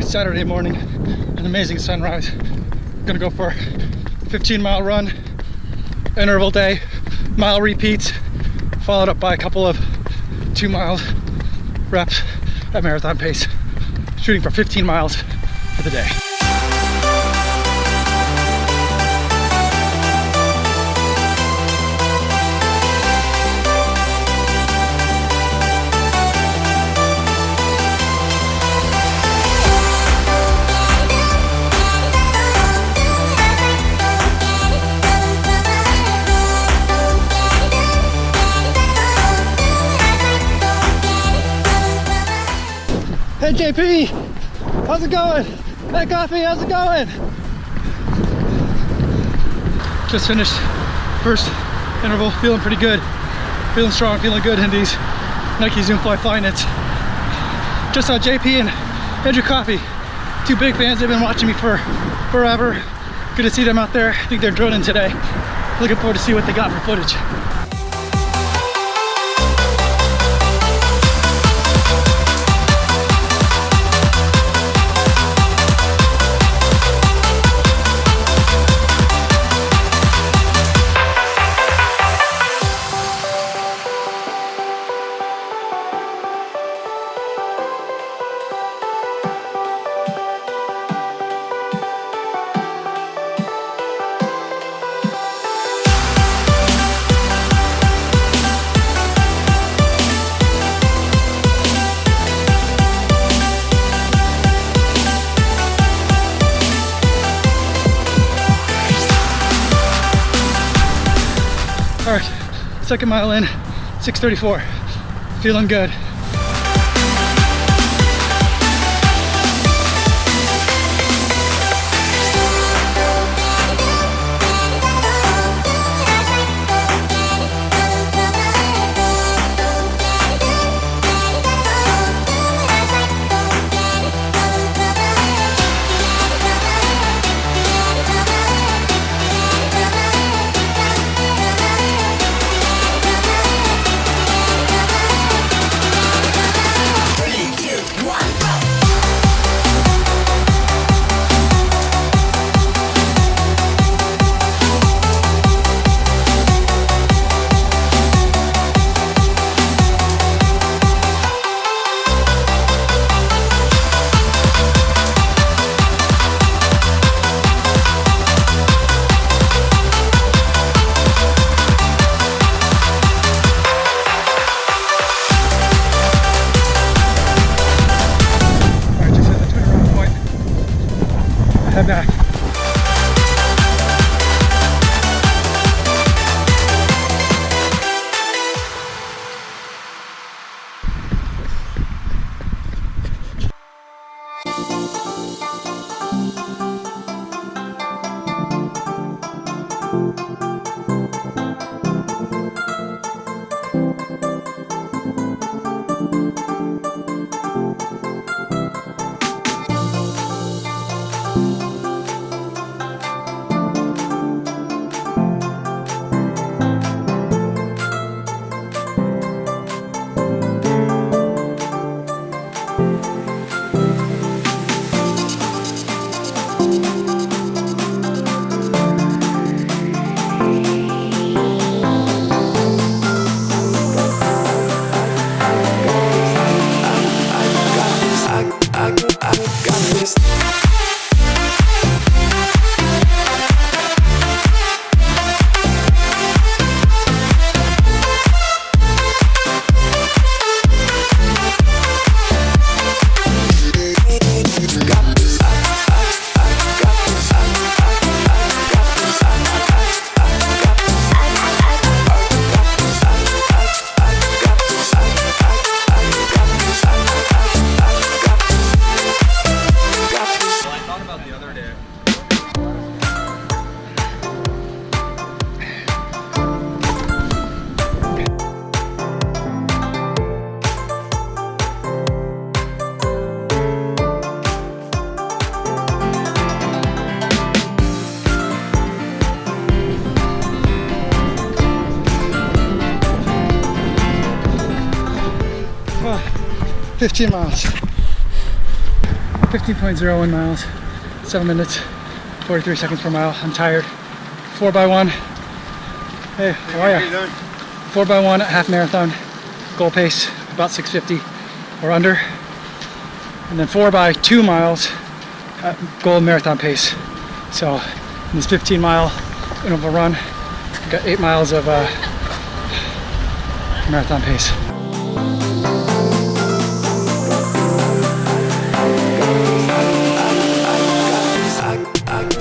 Saturday morning, an amazing sunrise. Gonna go for a 15-mile run, interval day, mile repeats, followed up by a couple of 2-mile reps at marathon pace, shooting for 15 miles for the day. Hey JP, how's it going? Hey Coffee, how's it going? Just finished first interval, feeling pretty good. Feeling strong, feeling good in these Nike Zoom Fly Flyknits. Just saw JP and Andrew Coffee, 2 big fans. They've been watching me for forever. Good to see them out there. I think they're droning today. Looking forward to see what they got for footage. All right, second mile in, 6:34, feeling good. Head back. Oh, 15 miles. 15.01 miles, 7 minutes, 43 seconds per mile. I'm tired. 4x1. Hey, how are you? 4x1 half marathon, goal pace about 6:50 or under. And then 4x2 miles, goal marathon pace. So in this 15-mile interval run, I've got 8 miles of marathon pace.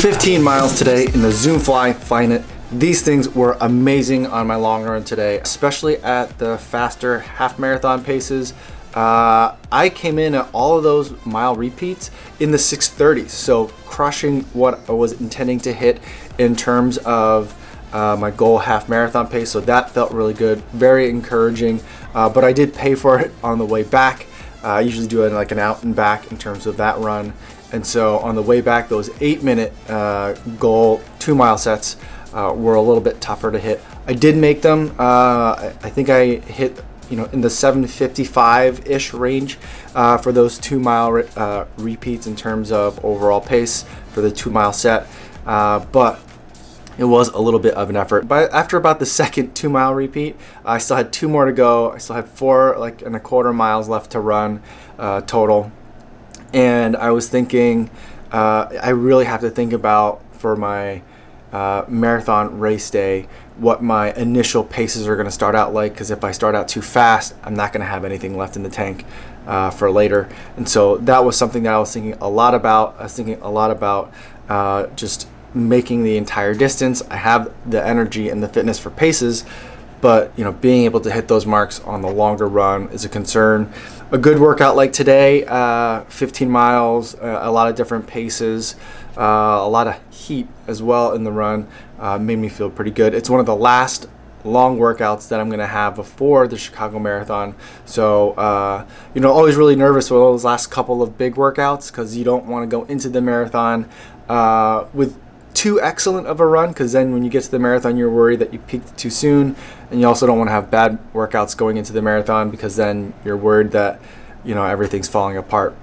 "15 miles today in the Zoom Fly Flyknit." These things were amazing on my long run today, especially at the faster half marathon paces. I came in at all of those mile repeats in the 6:30s, so crushing what I was intending to hit in terms of my goal half marathon pace. So that felt really good, very encouraging. But I did pay for it on the way back. I usually do it like an out and back in terms of that run. And so on the way back, those 8-minute goal 2-mile sets were a little bit tougher to hit. I did make them. I think I hit, in the 7:55-ish range for those 2-mile repeats in terms of overall pace for the 2-mile set. But it was a little bit of an effort. But after about the second 2-mile repeat, I still had 2 more to go. I still had 4.25 miles left to run total. And I was thinking, I really have to think about for my marathon race day what my initial paces are going to start out like, because if I start out too fast, I'm not going to have anything left in the tank for later. And so that was something that I was thinking a lot about. I was thinking a lot about just making the entire distance. I have the energy and the fitness for paces, but being able to hit those marks on the longer run is a concern. A good workout like today, 15 miles, a lot of different paces, a lot of heat as well in the run, made me feel pretty good. It's one of the last long workouts that I'm going to have before the Chicago Marathon. So, always really nervous with those last couple of big workouts, because you don't want to go into the marathon with too excellent of a run, because then when you get to the marathon, you're worried that you peaked too soon, and you also don't want to have bad workouts going into the marathon, because then you're worried that everything's falling apart.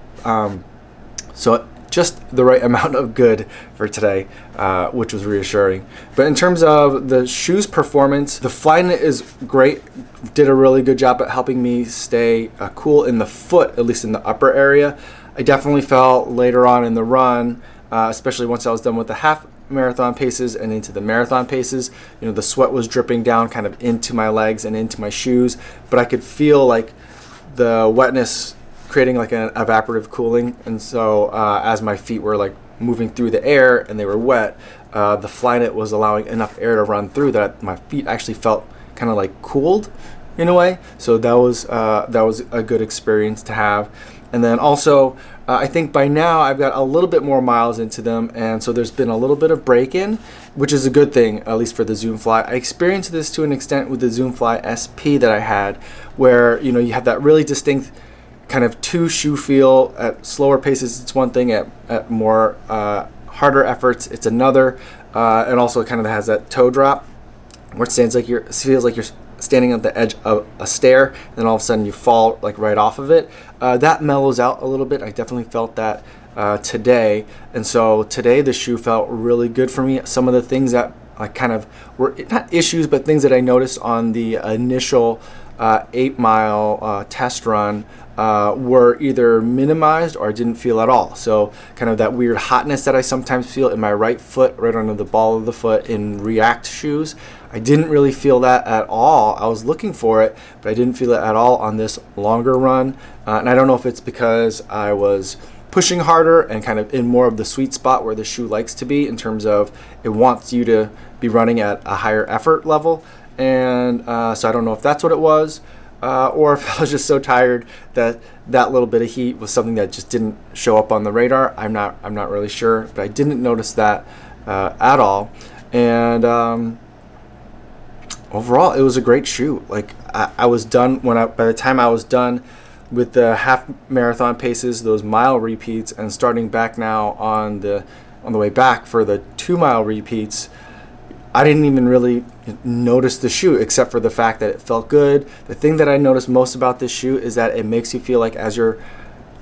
So just the right amount of good for today, which was reassuring. But in terms of the shoes performance, the Flyknit is great. Did a really good job at helping me stay cool in the foot, at least in the upper area. I definitely felt later on in the run, especially once I was done with the half marathon paces and into the marathon paces, the sweat was dripping down kind of into my legs and into my shoes, but I could feel like the wetness creating like an evaporative cooling. And so as my feet were like moving through the air and they were wet, the Flyknit was allowing enough air to run through that my feet actually felt kind of like cooled in a way. So that was a good experience to have. And then also, I think by now I've got a little bit more miles into them, and so there's been a little bit of break-in, which is a good thing, at least for the Zoom Fly. I experienced this to an extent with the Zoom Fly SP that I had, where you have that really distinct kind of 2-shoe feel. At slower paces, it's one thing. At more harder efforts, it's another. And also, it kind of has that toe drop, where it feels like you're standing at the edge of a stair, and then all of a sudden you fall like right off of it. That mellows out a little bit. I definitely felt that today, and so today the shoe felt really good for me. Some of the things that I kind of were not issues, but things that I noticed on the initial 8-mile test run were either minimized or I didn't feel at all. So kind of that weird hotness that I sometimes feel in my right foot, right under the ball of the foot in React shoes, I didn't really feel that at all. I was looking for it, but I didn't feel it at all on this longer run. And I don't know if it's because I was pushing harder and kind of in more of the sweet spot where the shoe likes to be in terms of it wants you to be running at a higher effort level. And so I don't know if that's what it was, or if I was just so tired that that little bit of heat was something that just didn't show up on the radar. I'm not really sure, but I didn't notice that at all. And overall, it was a great shoe. Like I was done by the time I was done with the half marathon paces, those mile repeats, and starting back now on the way back for the 2-mile repeats, I didn't even really notice the shoe, except for the fact that it felt good. The thing that I noticed most about this shoe is that it makes you feel like as you're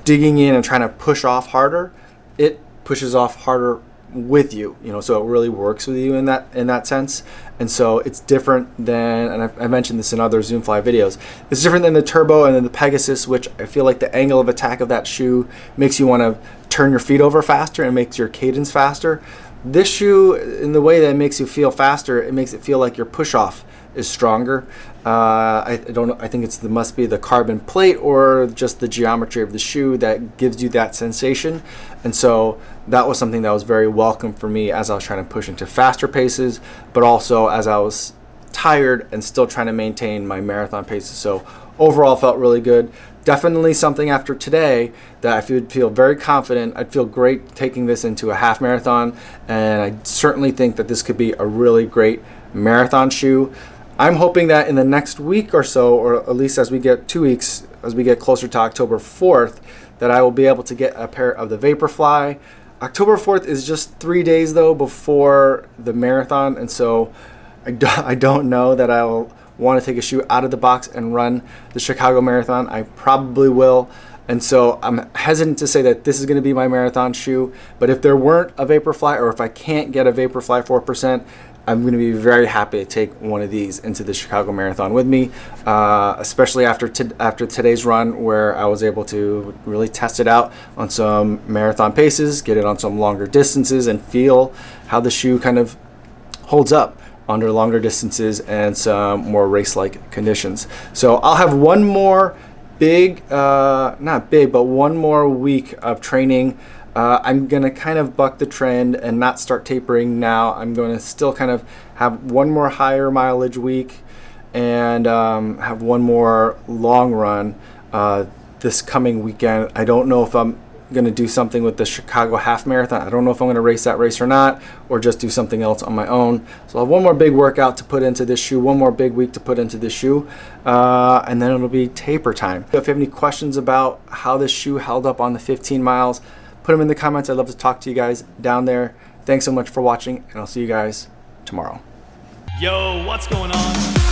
digging in and trying to push off harder, it pushes off harder with you, you know, so it really works with you in that sense. And so it's different than, and I mentioned this in other Zoom Fly videos, it's different than the Turbo and then the Pegasus, which I feel like the angle of attack of that shoe makes you want to turn your feet over faster and makes your cadence faster. This shoe, in the way that it makes you feel faster, it makes it feel like your push off is stronger. I don't know, I think must be the carbon plate or just the geometry of the shoe that gives you that sensation. And so that was something that was very welcome for me as I was trying to push into faster paces, but also as I was tired and still trying to maintain my marathon paces. So overall felt really good. Definitely something after today that I would feel very confident. I'd feel great taking this into a half marathon, and I certainly think that this could be a really great marathon shoe. I'm hoping that in the next week or so, or at least as we get 2 weeks, as we get closer to October 4th, that I will be able to get a pair of the Vaporfly. October 4th is just 3 days though before the marathon, and so I don't know that I'll want to take a shoe out of the box and run the Chicago Marathon. I probably will. And so I'm hesitant to say that this is going to be my marathon shoe, but if there weren't a Vaporfly, or if I can't get a Vaporfly 4%, I'm going to be very happy to take one of these into the Chicago Marathon with me, especially after today's run, where I was able to really test it out on some marathon paces, get it on some longer distances, and feel how the shoe kind of holds up under longer distances and some more race-like conditions. So I'll have one more not big, but one more week of training. I'm gonna kind of buck the trend and not start tapering now. I'm gonna still kind of have one more higher mileage week and have one more long run this coming weekend. I don't know if I'm gonna do something with the Chicago Half Marathon. I don't know if I'm gonna race that race or not, or just do something else on my own. So I'll have one more big workout to put into this shoe, one more big week to put into this shoe, and then it'll be taper time. If you have any questions about how this shoe held up on the 15 miles, put them in the comments. I'd love to talk to you guys down there. Thanks so much for watching, and I'll see you guys tomorrow. Yo, what's going on?